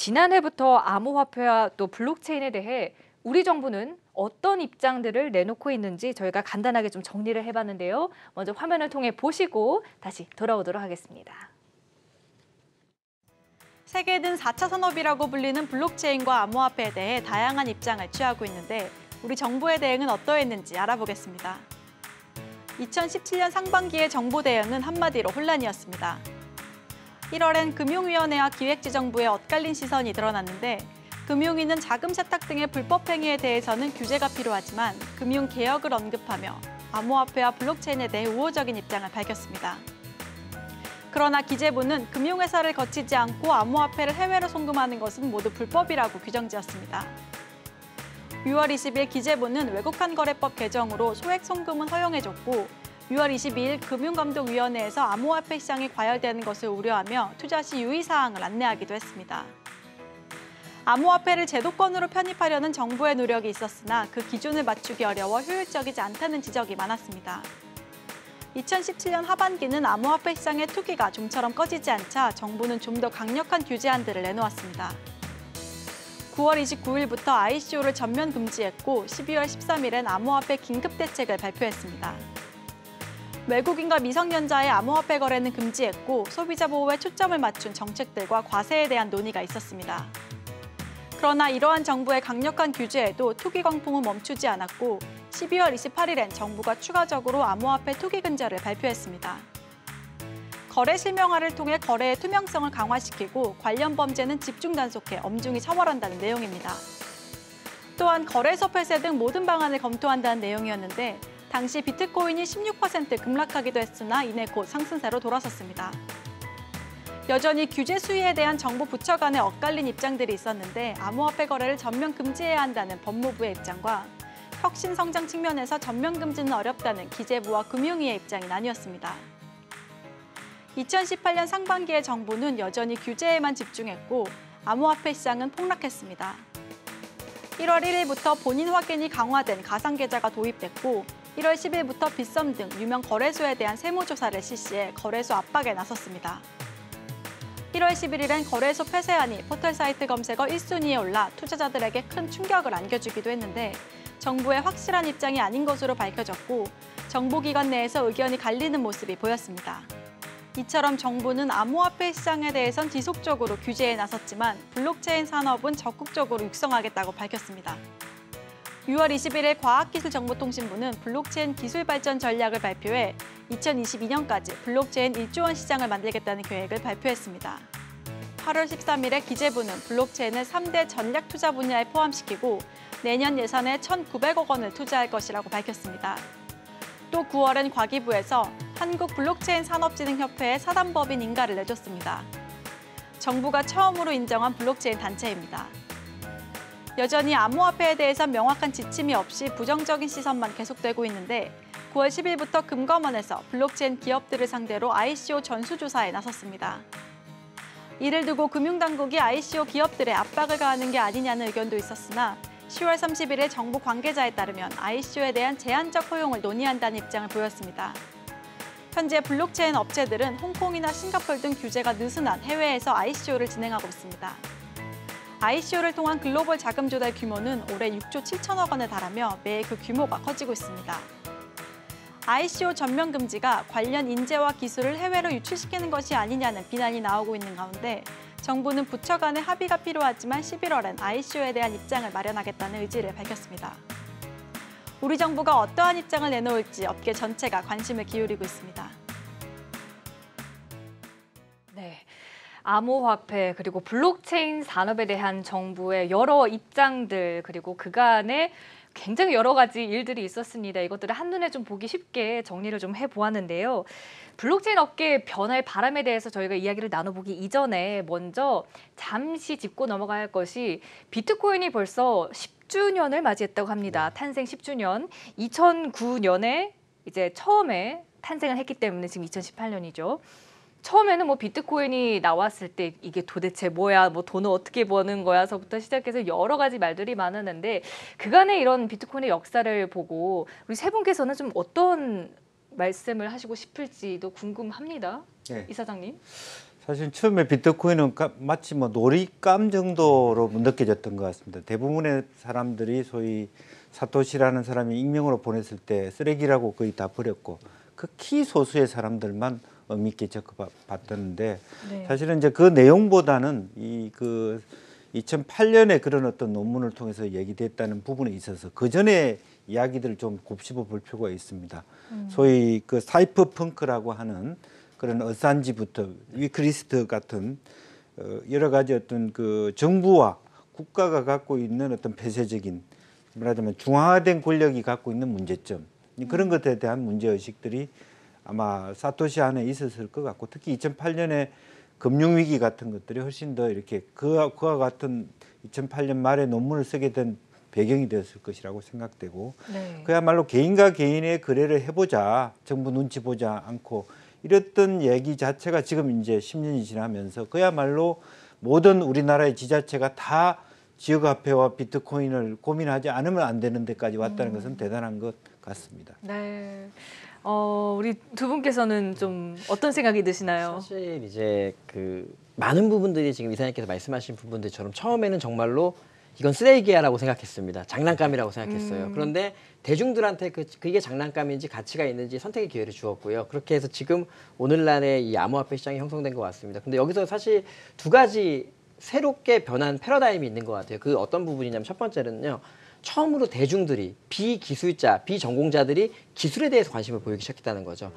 지난해부터 암호화폐와 또 블록체인에 대해 우리 정부는 어떤 입장들을 내놓고 있는지 저희가 간단하게 좀 정리를 해봤는데요. 먼저 화면을 통해 보시고 다시 돌아오도록 하겠습니다. 세계는 4차 산업이라고 불리는 블록체인과 암호화폐에 대해 다양한 입장을 취하고 있는데 우리 정부의 대응은 어떠했는지 알아보겠습니다. 2017년 상반기의 정부 대응은 한마디로 혼란이었습니다. 1월엔 금융위원회와 기획재정부의 엇갈린 시선이 드러났는데 금융위는 자금 세탁 등의 불법 행위에 대해서는 규제가 필요하지만 금융개혁을 언급하며 암호화폐와 블록체인에 대해 우호적인 입장을 밝혔습니다. 그러나 기재부는 금융회사를 거치지 않고 암호화폐를 해외로 송금하는 것은 모두 불법이라고 규정지었습니다. 6월 20일 기재부는 외국환거래법 개정으로 소액 송금은 허용해줬고 6월 22일 금융감독위원회에서 암호화폐 시장이 과열되는 것을 우려하며 투자 시 유의사항을 안내하기도 했습니다. 암호화폐를 제도권으로 편입하려는 정부의 노력이 있었으나 그 기준을 맞추기 어려워 효율적이지 않다는 지적이 많았습니다. 2017년 하반기는 암호화폐 시장의 투기가 좀처럼 꺼지지 않자 정부는 좀 더 강력한 규제안들을 내놓았습니다. 9월 29일부터 ICO를 전면 금지했고 12월 13일엔 암호화폐 긴급대책을 발표했습니다. 외국인과 미성년자의 암호화폐 거래는 금지했고 소비자 보호에 초점을 맞춘 정책들과 과세에 대한 논의가 있었습니다. 그러나 이러한 정부의 강력한 규제에도 투기 광풍은 멈추지 않았고 12월 28일엔 정부가 추가적으로 암호화폐 투기 근절을 발표했습니다. 거래 실명화를 통해 거래의 투명성을 강화시키고 관련 범죄는 집중 단속해 엄중히 처벌한다는 내용입니다. 또한 거래소 폐쇄 등 모든 방안을 검토한다는 내용이었는데 당시 비트코인이 16% 급락하기도 했으나 이내 곧 상승세로 돌아섰습니다. 여전히 규제 수위에 대한 정부 부처 간의 엇갈린 입장들이 있었는데 암호화폐 거래를 전면 금지해야 한다는 법무부의 입장과 혁신 성장 측면에서 전면 금지는 어렵다는 기재부와 금융위의 입장이 나뉘었습니다. 2018년 상반기의 정부는 여전히 규제에만 집중했고 암호화폐 시장은 폭락했습니다. 1월 1일부터 본인 확인이 강화된 가상계좌가 도입됐고 1월 10일부터 빗썸 등 유명 거래소에 대한 세무조사를 실시해 거래소 압박에 나섰습니다. 1월 11일엔 거래소 폐쇄안이 포털사이트 검색어 1순위에 올라 투자자들에게 큰 충격을 안겨주기도 했는데 정부의 확실한 입장이 아닌 것으로 밝혀졌고 정보기관 내에서 의견이 갈리는 모습이 보였습니다. 이처럼 정부는 암호화폐 시장에 대해선 지속적으로 규제에 나섰지만 블록체인 산업은 적극적으로 육성하겠다고 밝혔습니다. 6월 21일 과학기술정보통신부는 블록체인 기술 발전 전략을 발표해 2022년까지 블록체인 1조 원 시장을 만들겠다는 계획을 발표했습니다. 8월 13일에 기재부는 블록체인을 3대 전략 투자 분야에 포함시키고 내년 예산에 1,900억 원을 투자할 것이라고 밝혔습니다. 또 9월엔 과기부에서 한국블록체인산업진흥협회에 사단법인 인가를 내줬습니다. 정부가 처음으로 인정한 블록체인 단체입니다. 여전히 암호화폐에 대해서 명확한 지침이 없이 부정적인 시선만 계속되고 있는데 9월 10일부터 금감원에서 블록체인 기업들을 상대로 ICO 전수조사에 나섰습니다. 이를 두고 금융당국이 ICO 기업들에 압박을 가하는 게 아니냐는 의견도 있었으나 10월 31일 정부 관계자에 따르면 ICO에 대한 제한적 허용을 논의한다는 입장을 보였습니다. 현재 블록체인 업체들은 홍콩이나 싱가포르 등 규제가 느슨한 해외에서 ICO를 진행하고 있습니다. ICO를 통한 글로벌 자금 조달 규모는 올해 6조 7천억 원에 달하며 매해 그 규모가 커지고 있습니다. ICO 전면 금지가 관련 인재와 기술을 해외로 유출시키는 것이 아니냐는 비난이 나오고 있는 가운데 정부는 부처 간의 합의가 필요하지만 11월엔 ICO에 대한 입장을 마련하겠다는 의지를 밝혔습니다. 우리 정부가 어떠한 입장을 내놓을지 업계 전체가 관심을 기울이고 있습니다. 네. 암호화폐 그리고 블록체인 산업에 대한 정부의 여러 입장들 그리고 그간의 굉장히 여러 가지 일들이 있었습니다. 이것들을 한눈에 좀 보기 쉽게 정리를 좀 해보았는데요. 블록체인 업계의 변화의 바람에 대해서 저희가 이야기를 나눠보기 이전에 먼저 잠시 짚고 넘어가야 할 것이 비트코인이 벌써 10주년을 맞이했다고 합니다. 탄생 10주년. 2009년에 이제 처음에 탄생을 했기 때문에 지금 2018년이죠. 처음에는 뭐 비트코인이 나왔을 때 이게 도대체 뭐야, 뭐 돈을 어떻게 버는 거야서부터 시작해서 여러 가지 말들이 많았는데 그간의 이런 비트코인의 역사를 보고 우리 세 분께서는 좀 어떤 말씀을 하시고 싶을지도 궁금합니다. 네. 이사장님. 사실 처음에 비트코인은 마치 뭐 놀이감 정도로 느껴졌던 것 같습니다. 대부분의 사람들이 소위 사토시라는 사람이 익명으로 보냈을 때 쓰레기라고 거의 다 버렸고 극히 소수의 사람들만 의미 있게 접근받았는데 네. 사실은 이제 그 내용보다는 이 그 2008년에 그런 어떤 논문을 통해서 얘기됐다는 부분에 있어서 그 전에 이야기들을 좀 곱씹어 볼 필요가 있습니다. 소위 그 사이퍼펑크라고 하는 그런 어산지부터 위크리스트 같은 여러 가지 어떤 그 정부와 국가가 갖고 있는 어떤 폐쇄적인 말하자면 중화된 권력이 갖고 있는 문제점 그런 것에 대한 문제 의식들이 아마 사토시 안에 있었을 것 같고 특히 2008년에 금융위기 같은 것들이 훨씬 더 이렇게 그와 같은 2008년 말에 논문을 쓰게 된 배경이 되었을 것이라고 생각되고 네. 그야말로 개인과 개인의 거래를 해보자 정부 눈치 보지 않고 이랬던 얘기 자체가 지금 이제 10년이 지나면서 그야말로 모든 우리나라의 지자체가 다 지역화폐와 비트코인을 고민하지 않으면 안 되는 데까지 왔다는 것은 대단한 것 같습니다. 네. 우리 두 분께서는 좀 어떤 생각이 드시나요? 사실 이제 그 많은 부분들이 지금 이사님께서 말씀하신 부분들처럼 처음에는 정말로 이건 쓰레기야라고 생각했습니다. 장난감이라고 생각했어요. 그런데 대중들한테 그게 장난감인지 가치가 있는지 선택의 기회를 주었고요. 그렇게 해서 지금 오늘날의 이 암호화폐 시장이 형성된 것 같습니다. 근데 여기서 사실 두 가지 새롭게 변한 패러다임이 있는 것 같아요. 그 어떤 부분이냐면 첫 번째는요. 처음으로 대중들이 비기술자, 비전공자들이 기술에 대해서 관심을 보이기 시작했다는 거죠.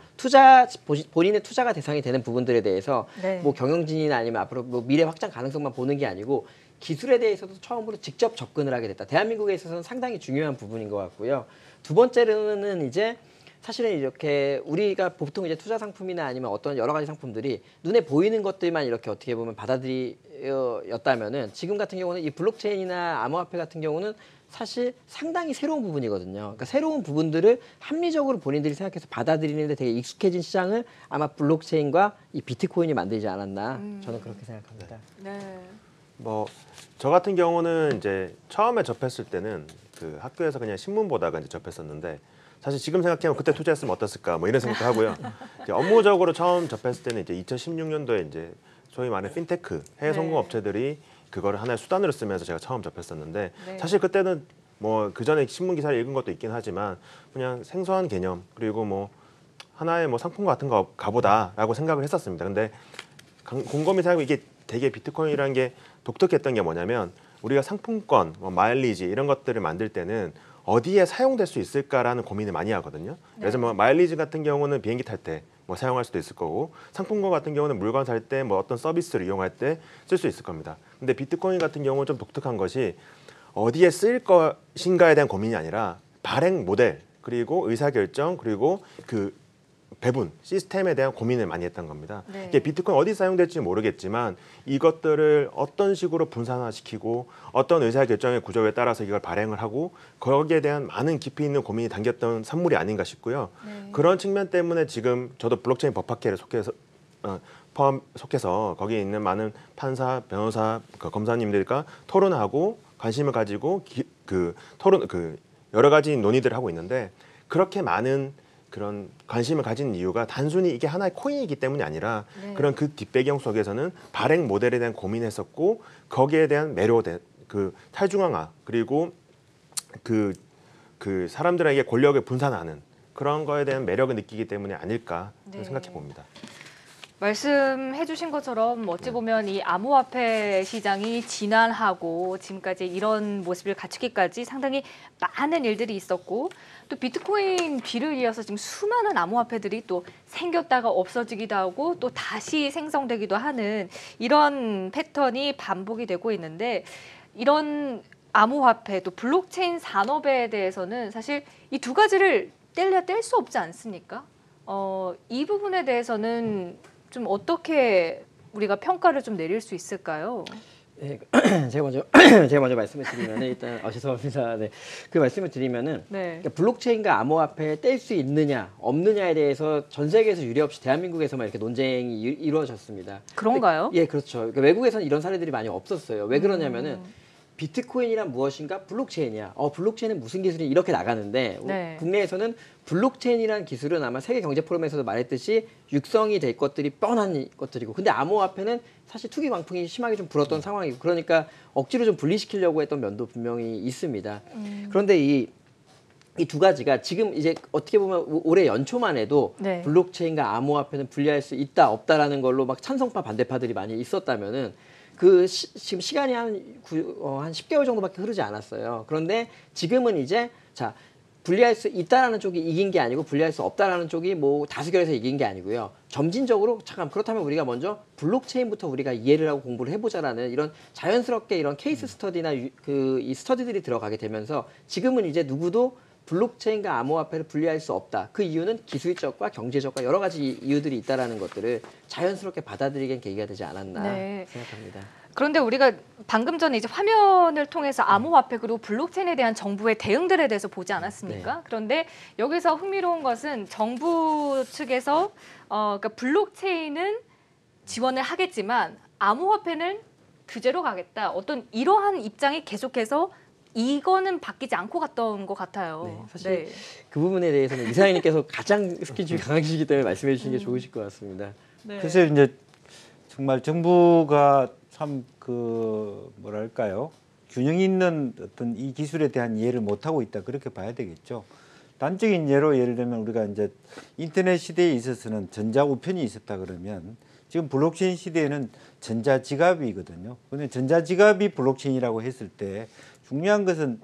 본인의 투자가 대상이 되는 부분들에 대해서 네. 뭐 경영진이나 아니면 앞으로 뭐 미래 확장 가능성만 보는 게 아니고 기술에 대해서도 처음으로 직접 접근을 하게 됐다. 대한민국에 있어서는 상당히 중요한 부분인 것 같고요. 두 번째로는 이제 사실은 이렇게 우리가 보통 이제 투자 상품이나 아니면 어떤 여러 가지 상품들이 눈에 보이는 것들만 이렇게 어떻게 보면 받아들였다면은 지금 같은 경우는 이 블록체인이나 암호화폐 같은 경우는 사실 상당히 새로운 부분이거든요. 그러니까 새로운 부분들을 합리적으로 본인들이 생각해서 받아들이는데 되게 익숙해진 시장을 아마 블록체인과 이 비트코인이 만들지 않았나 저는 그렇게 생각합니다. 네. 뭐 저 같은 경우는 이제 처음에 접했을 때는 그 학교에서 그냥 신문 보다가 이제 접했었는데 사실 지금 생각하면 그때 투자했으면 어땠을까 뭐 이런 생각도 하고요. 이제 업무적으로 처음 접했을 때는 이제 2016년도에 이제 소위 말하는 핀테크 해외 성공 업체들이 그거를 하나의 수단으로 쓰면서 제가 처음 접했었는데 네. 사실 그때는 뭐 그 전에 신문 기사를 읽은 것도 있긴 하지만 그냥 생소한 개념 그리고 뭐 하나의 뭐 상품 같은 거 가보다라고 생각을 했었습니다. 근데 곰곰이 생각하면 이게 되게 비트코인이라는 게 독특했던 게 뭐냐면 우리가 상품권, 뭐 마일리지 이런 것들을 만들 때는 어디에 사용될 수 있을까라는 고민을 많이 하거든요. 그래서 뭐 마일리지 같은 경우는 비행기 탈 때 뭐 사용할 수도 있을 거고 상품권 같은 경우는 물건 살 때 뭐 어떤 서비스를 이용할 때 쓸 수 있을 겁니다. 근데 비트코인 같은 경우는 좀 독특한 것이 어디에 쓰일 것인가에 대한 고민이 아니라 발행 모델 그리고 의사결정 그리고 그 배분 시스템에 대한 고민을 많이 했던 겁니다. 네. 이게 비트코인 어디 사용될지 모르겠지만 이것들을 어떤 식으로 분산화시키고 어떤 의사결정의 구조에 따라서 이걸 발행을 하고 거기에 대한 많은 깊이 있는 고민이 담겼던 산물이 아닌가 싶고요. 네. 그런 측면 때문에 지금 저도 블록체인 법학회를 속해서 거기에 있는 많은 판사, 변호사, 검사님들과 토론하고 관심을 가지고 여러 가지 논의들을 하고 있는데 그렇게 많은 그런 관심을 가진 이유가 단순히 이게 하나의 코인이기 때문이 아니라 네. 그런 그 뒷배경 속에서는 발행 모델에 대한 고민했었고 거기에 대한 그 탈중앙화 그리고 그 사람들에게 권력을 분산하는 그런 거에 대한 매력을 느끼기 때문에 아닐까 네. 생각해 봅니다. 말씀해주신 것처럼 어찌 보면 이 암호화폐 시장이 진화하고 지금까지 이런 모습을 갖추기까지 상당히 많은 일들이 있었고 또 비트코인 뒤를 이어서 지금 수많은 암호화폐들이 또 생겼다가 없어지기도 하고 또 다시 생성되기도 하는 이런 패턴이 반복이 되고 있는데 이런 암호화폐 또 블록체인 산업에 대해서는 사실 이 두 가지를 뗄래야 뗄 수 없지 않습니까? 이 부분에 대해서는 좀 어떻게 우리가 평가를 좀 내릴 수 있을까요? 네, 제가 먼저 말씀을 드리면은 일단 죄송합니다. 네, 그 말씀을 드리면은 네. 그러니까 블록체인과 암호화폐 뗄 수 있느냐 없느냐에 대해서 전 세계에서 유례 없이 대한민국에서만 이렇게 논쟁이 이루어졌습니다. 그런가요? 예, 그렇죠. 그러니까 외국에서는 이런 사례들이 많이 없었어요. 왜 그러냐면은 비트코인이란 무엇인가? 블록체인이야. 블록체인은 무슨 기술이 이렇게 나가는데 네. 국내에서는 블록체인이라는 기술은 아마 세계 경제 포럼에서도 말했듯이 육성이 될 것들이 뻔한 것들이고, 근데 암호화폐는 사실 투기 광풍이 심하게 좀 불었던 상황이고, 그러니까 억지로 좀 분리시키려고 했던 면도 분명히 있습니다. 그런데 이 두 가지가 지금 이제 어떻게 보면 올해 연초만 해도 네. 블록체인과 암호화폐는 분리할 수 있다 없다라는 걸로 막 찬성파 반대파들이 많이 있었다면은 지금 시간이 한 10개월 정도밖에 흐르지 않았어요. 그런데 지금은 이제 자, 분리할 수 있다라는 쪽이 이긴 게 아니고 분리할 수 없다라는 쪽이 뭐 다수결에서 이긴 게 아니고요. 점진적으로 잠깐 그렇다면 우리가 먼저 블록체인부터 우리가 이해를 하고 공부를 해보자라는 이런 자연스럽게 이런 케이스 스터디나 이 스터디들이 들어가게 되면서 지금은 이제 누구도 블록체인과 암호화폐를 분리할 수 없다. 그 이유는 기술적과 경제적과 여러 가지 이유들이 있다라는 것들을 자연스럽게 받아들이기엔 계기가 되지 않았나 네. 생각합니다. 그런데 우리가 방금 전에 이제 화면을 통해서 암호화폐 그리고 블록체인에 대한 정부의 대응들에 대해서 보지 않았습니까? 네. 그런데 여기서 흥미로운 것은 정부 측에서 그러니까 블록체인은 지원을 하겠지만 암호화폐는 규제로 가겠다. 어떤 이러한 입장이 계속해서 이거는 바뀌지 않고 갔던 것 같아요. 네, 사실 그 부분에 대해서는 이사장님께서 가장 스킨십이 강하시기 때문에 말씀해 주시는 게 좋으실 것 같습니다. 네. 글쎄요, 이제 정말 정부가 참 뭐랄까요, 균형 있는 어떤 이 기술에 대한 이해를 못 하고 있다, 그렇게 봐야 되겠죠. 단적인 예로 예를 들면 우리가 이제 인터넷 시대에 있어서는 전자 우편이 있었다 그러면 지금 블록체인 시대에는 전자 지갑이거든요. 그런데 전자 지갑이 블록체인이라고 했을 때 중요한 것은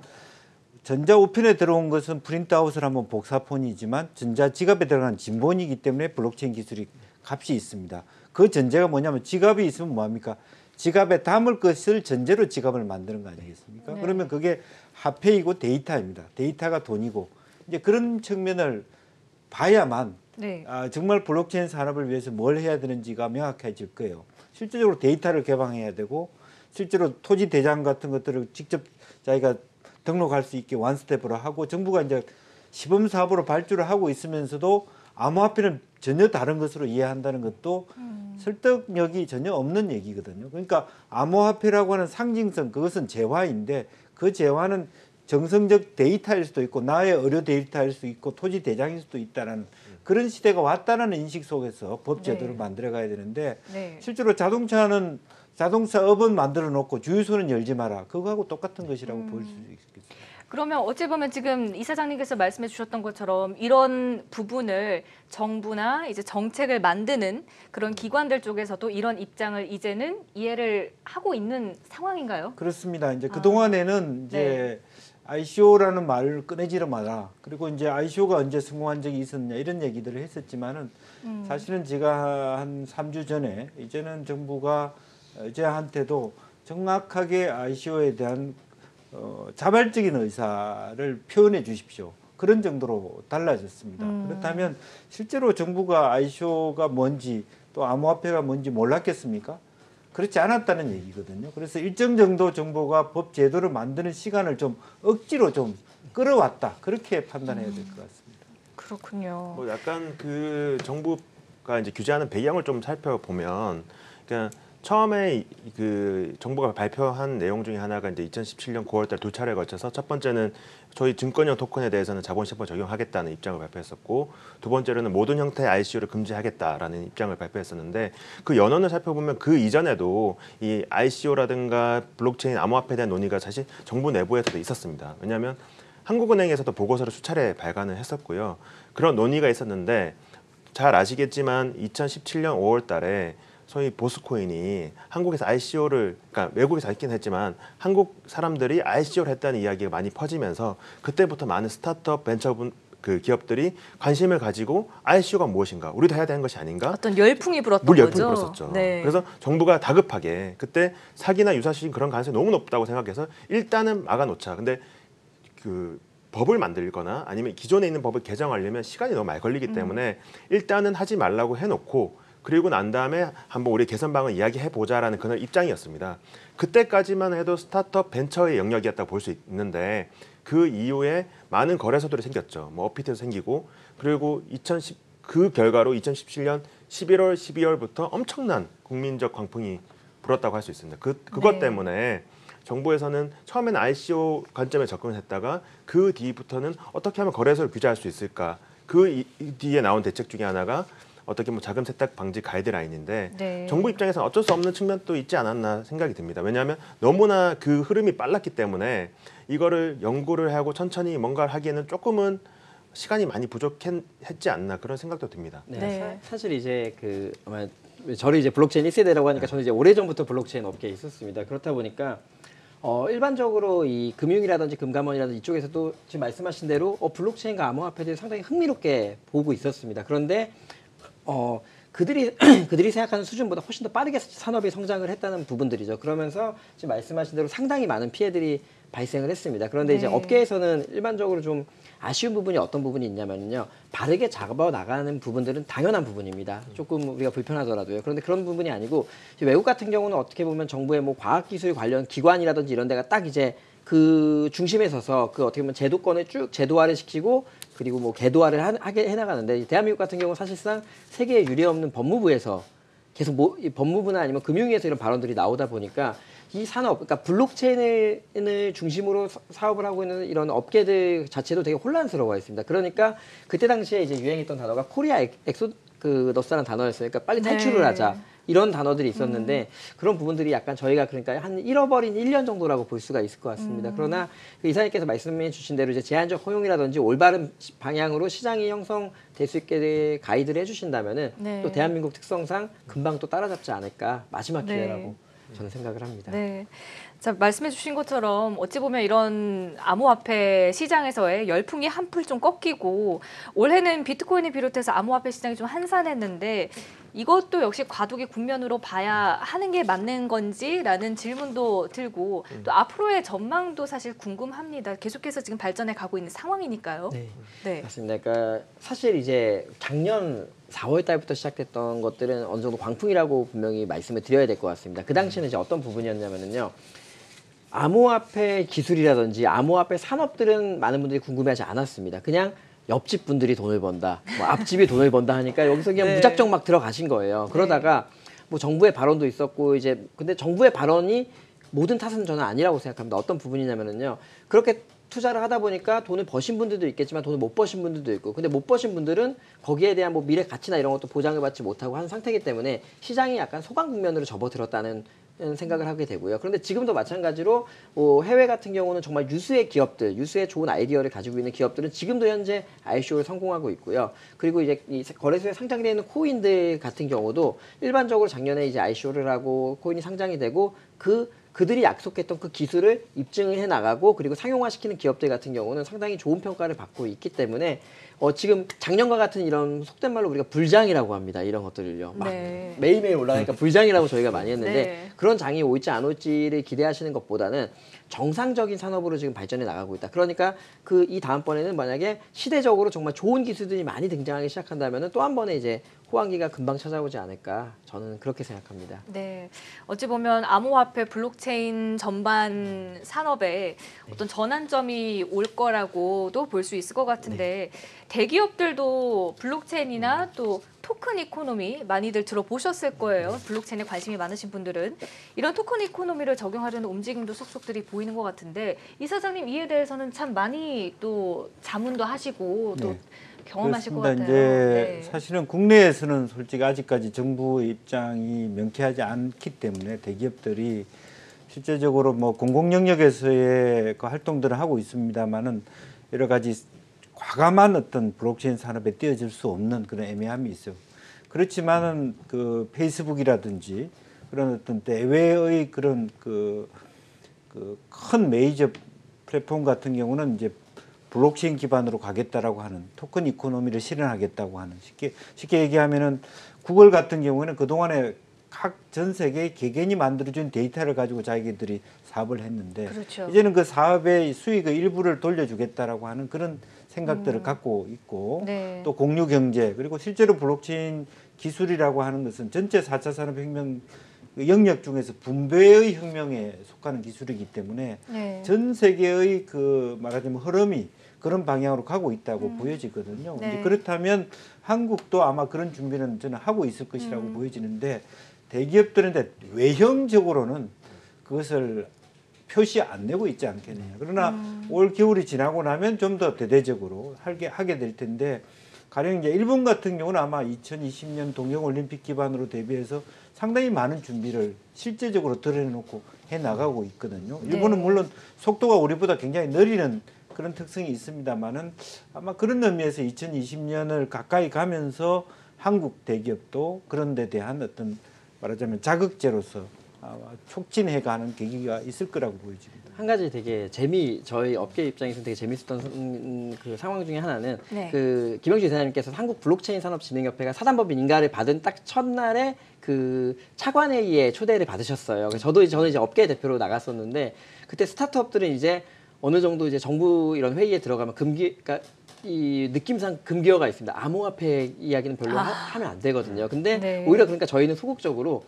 전자 우편에 들어온 것은 프린트아웃을 하면 복사본이지만 전자 지갑에 들어간 진본이기 때문에 블록체인 기술이 값이 있습니다. 그 전제가 뭐냐면 지갑이 있으면 뭐합니까? 지갑에 담을 것을 전제로 지갑을 만드는 거 아니겠습니까? 네. 그러면 그게 화폐이고 데이터입니다. 데이터가 돈이고 이제 그런 측면을 봐야만 네. 정말 블록체인 산업을 위해서 뭘 해야 되는지가 명확해질 거예요. 실질적으로 데이터를 개방해야 되고 실제로 토지 대장 같은 것들을 직접 자기가 등록할 수 있게 원스텝으로 하고 정부가 이제 시범 사업으로 발주를 하고 있으면서도 암호화폐는 전혀 다른 것으로 이해한다는 것도 설득력이 전혀 없는 얘기거든요. 그러니까 암호화폐라고 하는 상징성, 그것은 재화인데 그 재화는 정성적 데이터일 수도 있고 나의 의료 데이터일 수도 있고 토지 대장일 수도 있다는 그런 시대가 왔다는 인식 속에서 법 제도를 네. 만들어 가야 되는데 네. 실제로 자동차는 자동차업은 만들어 놓고 주유소는 열지 마라. 그거하고 똑같은 것이라고 볼 수 있겠습니다. 그러면 어찌 보면 지금 이사장님께서 말씀해 주셨던 것처럼 이런 부분을 정부나 이제 정책을 만드는 그런 기관들 쪽에서도 이런 입장을 이제는 이해를 하고 있는 상황인가요? 그렇습니다. 이제 그 동안에는 이제 ICO라는 말을 꺼내지를 마라. 그리고 이제 ICO가 언제 성공한 적이 있었냐 이런 얘기들을 했었지만은 사실은 제가 한 3주 전에 이제는 정부가 저한테도 정확하게 ICO에 대한 자발적인 의사를 표현해 주십시오. 그런 정도로 달라졌습니다. 그렇다면 실제로 정부가 ICO가 뭔지 또 암호화폐가 뭔지 몰랐겠습니까? 그렇지 않았다는 얘기거든요. 그래서 일정 정도 정부가 법 제도를 만드는 시간을 좀 억지로 좀 끌어왔다. 그렇게 판단해야 될 것 같습니다. 그렇군요. 뭐 약간 그 정부가 이제 규제하는 배경을 좀 살펴보면, 그러니까 처음에 그 정부가 발표한 내용 중에 하나가 이제 2017년 9월달 두 차례에 걸쳐서 첫 번째는 저희 증권형 토큰에 대해서는 자본시장법 적용하겠다는 입장을 발표했었고, 두 번째로는 모든 형태의 ICO를 금지하겠다라는 입장을 발표했었는데, 그 연원을 살펴보면 그 이전에도 이 ICO라든가 블록체인 암호화폐에 대한 논의가 사실 정부 내부에서도 있었습니다. 왜냐하면 한국은행에서도 보고서를 수차례 발간을 했었고요. 그런 논의가 있었는데 잘 아시겠지만 2017년 5월 달에 소위 보스코인이 한국에서 ICO를, 그러니까 외국에서 있긴 했지만 한국 사람들이 ICO를 했다는 이야기가 많이 퍼지면서 그때부터 많은 스타트업 벤처 그 기업들이 관심을 가지고 ICO가 무엇인가, 우리도 해야 되는 것이 아닌가, 어떤 열풍이 불었던 물 열풍이 거죠. 불었었죠. 네. 그래서 정부가 다급하게 그때 사기나 유사시 그런 가능성이 너무 높다고 생각해서 일단은 막아놓자. 근데 그 법을 만들거나 아니면 기존에 있는 법을 개정하려면 시간이 너무 많이 걸리기 때문에 일단은 하지 말라고 해놓고, 그리고 난 다음에 한번 우리 개선방을 이야기해보자라는 그런 입장이었습니다. 그때까지만 해도 스타트업 벤처의 영역이었다고 볼 수 있는데 그 이후에 많은 거래소들이 생겼죠. 뭐 업비트도 생기고, 그리고 그 결과로 2017년 11월, 12월부터 엄청난 국민적 광풍이 불었다고 할 수 있습니다. 그것 네. 때문에 정부에서는 처음에는 ICO 관점에 접근을 했다가 그 뒤부터는 어떻게 하면 거래소를 규제할 수 있을까? 그 뒤에 나온 대책 중에 하나가 어떻게 뭐 자금 세탁 방지 가이드라인인데 네. 정부 입장에서는 어쩔 수 없는 측면도 있지 않았나 생각이 듭니다. 왜냐하면 너무나 그 흐름이 빨랐기 때문에 이거를 연구를 하고 천천히 뭔가를 하기에는 조금은 시간이 많이 부족했지 않나 그런 생각도 듭니다. 네. 네. 사실 이제 그 아마 저를 이제 블록체인 1세대라고 하니까 저는 이제 오래전부터 블록체인 업계에 있었습니다. 그렇다 보니까 일반적으로 이 금융이라든지 금감원이라든지 이쪽에서도 지금 말씀하신 대로 블록체인과 암호화폐에 대해 상당히 흥미롭게 보고 있었습니다. 그런데 그들이 생각하는 수준보다 훨씬 더 빠르게 산업이 성장을 했다는 부분들이죠. 그러면서 지금 말씀하신 대로 상당히 많은 피해들이 발생을 했습니다. 그런데 네. 이제 업계에서는 일반적으로 좀 아쉬운 부분이 어떤 부분이 있냐면요. 바르게 잡아 나가는 부분들은 당연한 부분입니다. 조금 우리가 불편하더라도요. 그런데 그런 부분이 아니고 외국 같은 경우는 어떻게 보면 정부의 뭐 과학기술 관련 기관이라든지 이런 데가 딱 이제 그 중심에 서서 그 어떻게 보면 제도권을 쭉 제도화를 시키고 그리고 뭐 개도화를 하게 해나가는데 대한민국 같은 경우는 사실상 세계에 유례없는 법무부에서 계속 이 법무부나 아니면 금융위에서 이런 발언들이 나오다 보니까 이 산업, 그러니까 블록체인을 중심으로 사업을 하고 있는 이런 업계들 자체도 되게 혼란스러워 있습니다. 그러니까 그때 당시에 이제 유행했던 단어가 코리아 엑소더스라는 단어였어요. 그러니까 빨리 탈출을 네. 하자. 이런 단어들이 있었는데 그런 부분들이 약간 저희가 그러니까 한 잃어버린 1년 정도라고 볼 수가 있을 것 같습니다. 그러나 그 이사님께서 말씀해 주신 대로 이제 제한적 허용이라든지 올바른 방향으로 시장이 형성될 수 있게 가이드를 해주신다면은 네. 또 대한민국 특성상 금방 또 따라잡지 않을까 마지막 네. 기회라고 저는 생각을 합니다. 네. 자, 말씀해 주신 것처럼 어찌 보면 이런 암호화폐 시장에서의 열풍이 한풀 좀 꺾이고 올해는 비트코인을 비롯해서 암호화폐 시장이 좀 한산했는데 이것도 역시 과도기 국면으로 봐야 하는 게 맞는 건지라는 질문도 들고 또 앞으로의 전망도 사실 궁금합니다. 계속해서 지금 발전해 가고 있는 상황이니까요. 네. 네. 맞습니다. 그러니까 사실 이제 작년 4월 달부터 시작됐던 것들은 어느 정도 광풍이라고 분명히 말씀을 드려야 될 것 같습니다. 그 당시에는 이제 어떤 부분이었냐면요. 암호화폐 기술이라든지 암호화폐 산업들은 많은 분들이 궁금해하지 않았습니다. 그냥 옆집 분들이 돈을 번다, 뭐 앞집이 돈을 번다 하니까 여기서 그냥 네. 무작정 막 들어가신 거예요. 그러다가 뭐 정부의 발언도 있었고 이제 근데 정부의 발언이 모든 탓은 저는 아니라고 생각합니다. 어떤 부분이냐면요. 그렇게 투자를 하다 보니까 돈을 버신 분들도 있겠지만 돈을 못 버신 분들도 있고 근데 못 버신 분들은 거기에 대한 뭐 미래 가치나 이런 것도 보장을 받지 못하고 한 상태이기 때문에 시장이 약간 소강 국면으로 접어들었다는 생각을 하게 되고요. 그런데 지금도 마찬가지로 해외 같은 경우는 정말 유수의 기업들, 유수의 좋은 아이디어를 가지고 있는 기업들은 지금도 현재 ICO를 성공하고 있고요. 그리고 이제 이 거래소에 상장되어 있는 코인들 같은 경우도 일반적으로 작년에 이제 ICO를 하고 코인이 상장이 되고 그들이 약속했던 그 기술을 입증을 해 나가고 그리고 상용화시키는 기업들 같은 경우는 상당히 좋은 평가를 받고 있기 때문에 지금 작년과 같은 이런 속된 말로 우리가 불장이라고 합니다. 이런 것들을요. 막 네. 매일매일 올라가니까 불장이라고 저희가 많이 했는데 네. 그런 장이 올지 안 올지를 기대하시는 것보다는 정상적인 산업으로 지금 발전해 나가고 있다. 그러니까 이 다음번에는 만약에 시대적으로 정말 좋은 기술들이 많이 등장하기 시작한다면 또 한 번에 이제 호황기가 금방 찾아오지 않을까 저는 그렇게 생각합니다. 네, 어찌 보면 암호화폐, 블록체인 전반 산업에 어떤 전환점이 올 거라고도 볼 수 있을 것 같은데 대기업들도 블록체인이나 또 토큰 이코노미 많이들 들어보셨을 거예요. 블록체인에 관심이 많으신 분들은 이런 토큰 이코노미를 적용하려는 움직임도 속속들이 보이는 것 같은데 이사장님 이에 대해서는 참 많이 또 자문도 하시고 또 네. 경험하실 것 그렇습니다. 같아요. 이제 네. 사실은 국내에서는 솔직히 아직까지 정부 입장이 명쾌하지 않기 때문에 대기업들이 실제적으로 뭐 공공 영역에서의 그 활동들을 하고 있습니다만은 여러 가지 과감한 어떤 블록체인 산업에 뛰어들 수 없는 그런 애매함이 있어요. 그렇지만은 그 페이스북이라든지 그런 어떤 대외의 그런 그 큰 메이저 플랫폼 같은 경우는 이제 블록체인 기반으로 가겠다라고 하는 토큰 이코노미를 실현하겠다고 하는 쉽게 얘기하면은 구글 같은 경우는 그동안에 각 전 세계 개개인이 만들어준 데이터를 가지고 자기들이 사업을 했는데 그렇죠. 이제는 그 사업의 수익의 일부를 돌려주겠다라고 하는 그런 생각들을 갖고 있고 네. 또 공유 경제 그리고 실제로 블록체인 기술이라고 하는 것은 전체 4차 산업혁명 영역 중에서 분배의 혁명에 속하는 기술이기 때문에 네. 전 세계의 그 말하자면 흐름이 그런 방향으로 가고 있다고 보여지거든요. 네. 이제 그렇다면 한국도 아마 그런 준비는 저는 하고 있을 것이라고 보여지는데 대기업들은 외형적으로는 그것을 표시 안 내고 있지 않겠느냐. 그러나 올 겨울이 지나고 나면 좀 더 대대적으로 하게 될 텐데 가령 이제 일본 같은 경우는 아마 2020년 동경올림픽 기반으로 대비해서 상당히 많은 준비를 실제적으로 드러내놓고 해 나가고 있거든요. 일본은 네. 물론 속도가 우리보다 굉장히 느리는 그런 특성이 있습니다만은 아마 그런 의미에서 2020년을 가까이 가면서 한국 대기업도 그런 데 대한 어떤 말하자면 자극제로서 촉진해가는 계기가 있을 거라고 보여집니다. 한 가지 되게 저희 업계 입장에서 되게 재밌었던 그 상황 중에 하나는 네. 그 김영주 이사님께서 한국 블록체인 산업진흥협회가 사단법인 인가를 받은 딱 첫날에 그 차관회의에 초대를 받으셨어요. 그래서 저는 이제 업계 대표로 나갔었는데 그때 스타트업들은 이제 어느 정도 이제 정부 이런 회의에 들어가면 그러니까 이 느낌상 금기어가 있습니다. 암호화폐 이야기는 별로 하면 안 되거든요. 근데 네. 오히려 그러니까 저희는 소극적으로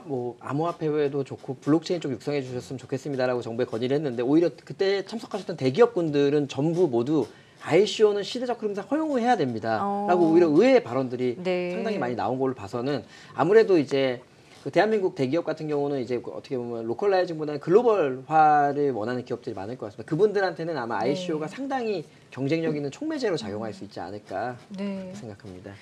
뭐 암호화폐도 좋고 블록체인 쪽 육성해 주셨으면 좋겠습니다라고 정부에 건의를 했는데 오히려 그때 참석하셨던 대기업군들은 전부 모두 ICO는 시대적 흐름상 허용을 해야 됩니다라고 오히려 의외의 발언들이 네. 상당히 많이 나온 걸로 봐서는 아무래도 이제 그 대한민국 대기업 같은 경우는 이제 어떻게 보면 로컬라이징보다는 글로벌화를 원하는 기업들이 많을 것 같습니다. 그분들한테는 아마 ICO가 상당히 경쟁력 있는 촉매제로 작용할 수 있지 않을까 네. 생각합니다.